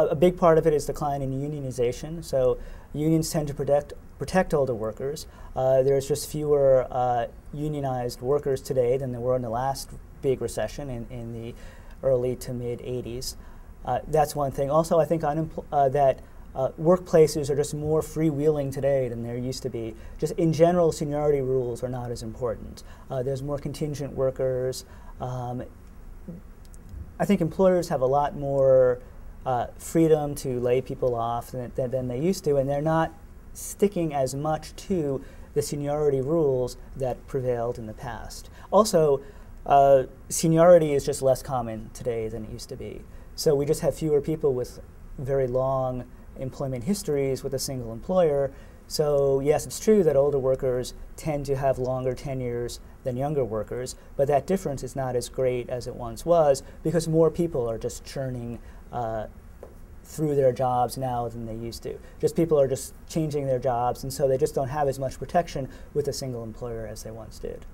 a big part of it is decline in unionization. So unions tend to protect older workers. There's just fewer unionized workers today than there were in the last big recession in the early to mid 80s. That's one thing. Also, I think that workplaces are just more freewheeling today than there used to be. Just in general, seniority rules are not as important. There's more contingent workers. I think employers have a lot more freedom to lay people off than they used to, and they're not sticking as much to the seniority rules that prevailed in the past. Also, seniority is just less common today than it used to be. So we just have fewer people with very long employment histories with a single employer. So yes, it's true that older workers tend to have longer tenures than younger workers, but that difference is not as great as it once was because more people are just churning through their jobs now than they used to. Just people are just changing their jobs, and so they just don't have as much protection with a single employer as they once did.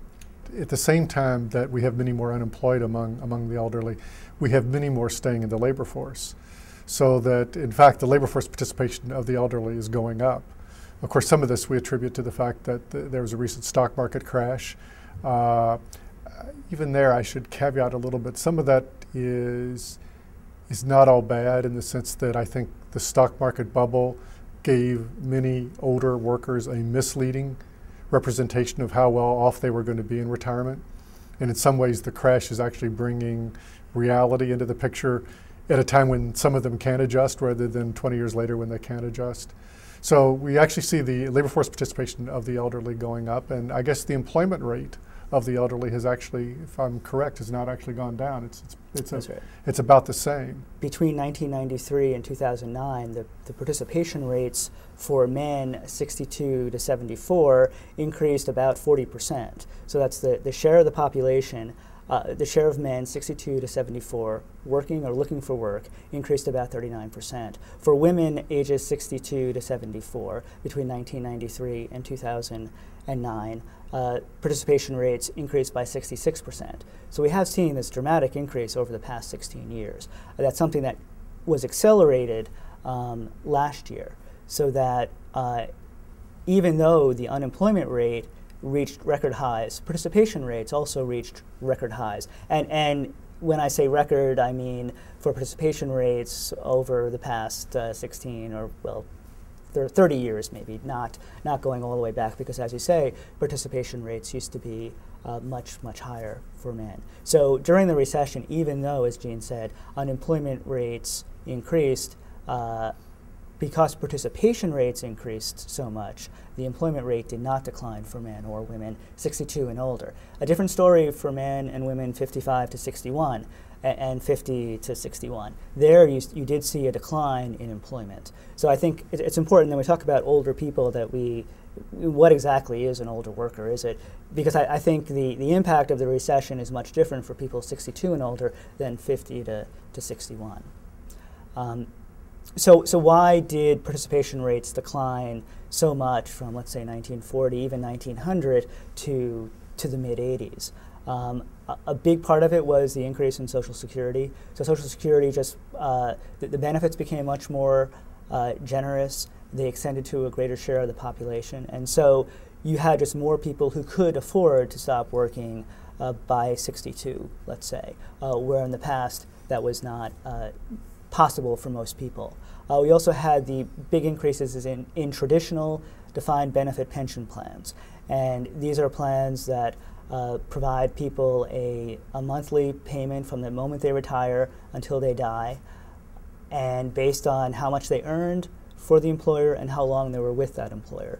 At the same time that we have many more unemployed among the elderly, we have many more staying in the labor force. So that, in fact, the labor force participation of the elderly is going up. Of course, some of this we attribute to the fact that there was a recent stock market crash. Even there, I should caveat a little bit. Some of that is not all bad in the sense that I think the stock market bubble gave many older workers a misleading representation of how well off they were going to be in retirement. And in some ways, the crash is actually bringing reality into the picture at a time when some of them can adjust rather than 20 years later when they can't adjust. So we actually see the labor force participation of the elderly going up, and I guess the employment rate of the elderly has actually, if I'm correct, has not actually gone down. It's about the same. Between 1993 and 2009, the participation rates for men 62 to 74 increased about 40%. So that's the share of the population. The share of men 62 to 74 working or looking for work increased about 39%. For women ages 62 to 74 between 1993 and 2009, participation rates increased by 66%. So we have seen this dramatic increase over the past 16 years. That's something that was accelerated last year, so that even though the unemployment rate reached record highs, participation rates also reached record highs. And when I say record, I mean for participation rates over the past 16 or, well, 30 years maybe, not going all the way back, because as you say, participation rates used to be much, much higher for men. So during the recession, even though, as Gene said, unemployment rates increased, because participation rates increased so much, the employment rate did not decline for men or women 62 and older. A different story for men and women 55 to 61 and 50 to 61. There you did see a decline in employment. So I think it's important that we talk about older people that what exactly is an older worker? Is it, because I think the impact of the recession is much different for people 62 and older than 50 to 61. So why did participation rates decline so much from, let's say, 1940, even 1900 to the mid-80s? A big part of it was the increase in Social Security. So Social Security just, the benefits became much more generous. They extended to a greater share of the population. And so you had just more people who could afford to stop working by 62, let's say, where in the past that was not possible for most people. We also had the big increases in traditional defined benefit pension plans. And these are plans that provide people a monthly payment from the moment they retire until they die, and based on how much they earned for the employer and how long they were with that employer.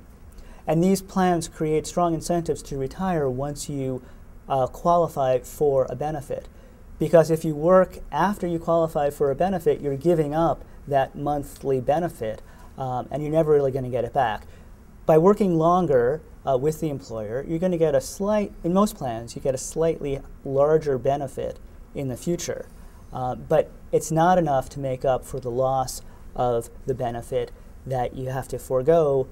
And these plans create strong incentives to retire once you qualify for a benefit. Because if you work after you qualify for a benefit, you're giving up that monthly benefit, and you're never really going to get it back. By working longer with the employer, you're going to get in most plans, you get a slightly larger benefit in the future. But it's not enough to make up for the loss of the benefit that you have to forego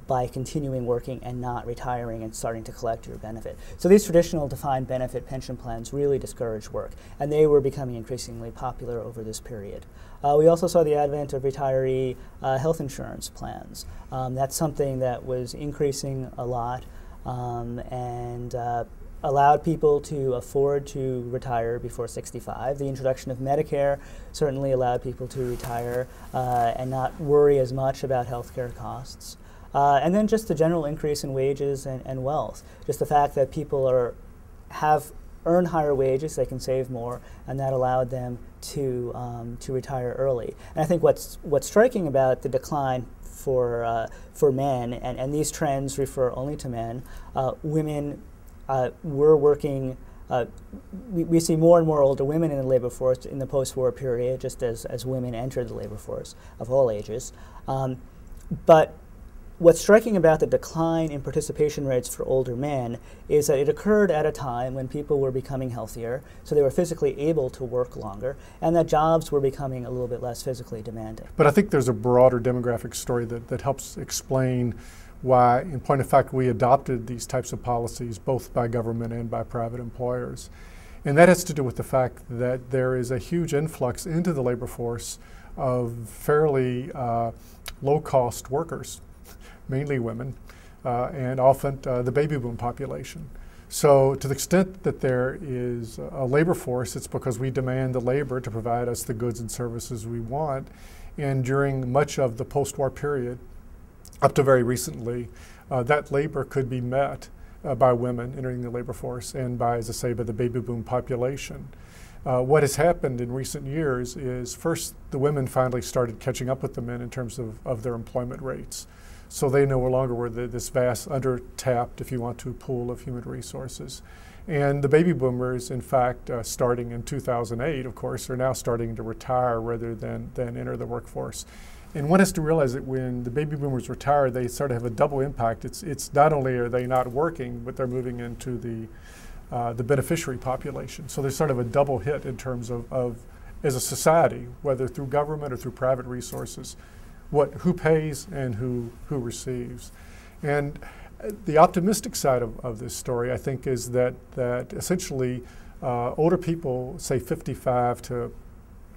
by continuing working and not retiring and starting to collect your benefit. So these traditional defined benefit pension plans really discourage work, and they were becoming increasingly popular over this period. We also saw the advent of retiree health insurance plans. That's something that was increasing a lot and allowed people to afford to retire before 65. The introduction of Medicare certainly allowed people to retire and not worry as much about healthcare costs. And then just the general increase in wages and wealth. Just the fact that people earn higher wages, they can save more, and that allowed them to retire early. And I think what's striking about the decline for men, and these trends refer only to men, women were working. We see more and more older women in the labor force in the post-war period, just as women entered the labor force of all ages. But what's striking about the decline in participation rates for older men is that it occurred at a time when people were becoming healthier, so they were physically able to work longer, and that jobs were becoming a little bit less physically demanding. But I think there's a broader demographic story that helps explain why, in point of fact, we adopted these types of policies both by government and by private employers. And that has to do with the fact that there is a huge influx into the labor force of fairly low-cost workers, mainly women, and often the baby boom population. So to the extent that there is a labor force, it's because we demand the labor to provide us the goods and services we want. And during much of the post-war period, up to very recently, that labor could be met by women entering the labor force and by, as I say, by the baby boom population. What has happened in recent years is first the women finally started catching up with the men in terms of their employment rates. So they no longer were this vast, under-tapped, if you want to, pool of human resources. And the baby boomers, in fact, starting in 2008, of course, are now starting to retire rather than enter the workforce. And one has to realize that when the baby boomers retire, they sort of have a double impact. It's not only are they not working, but they're moving into the beneficiary population. So there's sort of a double hit in terms of as a society, whether through government or through private resources, who pays and who receives. And the optimistic side of this story, I think, is that essentially older people, say 55 to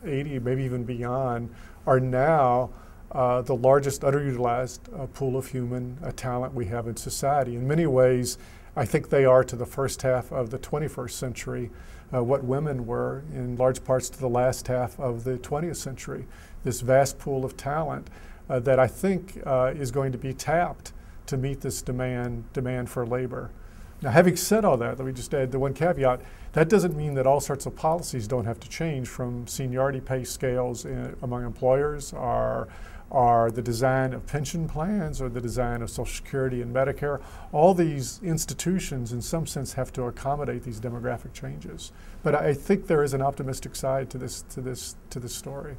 80, maybe even beyond, are now the largest underutilized pool of human talent we have in society. In many ways, I think they are to the first half of the 21st century what women were in large parts to the last half of the 20th century. This vast pool of talent that I think is going to be tapped to meet this demand for labor. Now, having said all that, let me just add the one caveat. That doesn't mean that all sorts of policies don't have to change, from seniority pay scales among employers, or the design of pension plans, or the design of Social Security and Medicare. All these institutions, in some sense, have to accommodate these demographic changes. But I think there is an optimistic side to this story.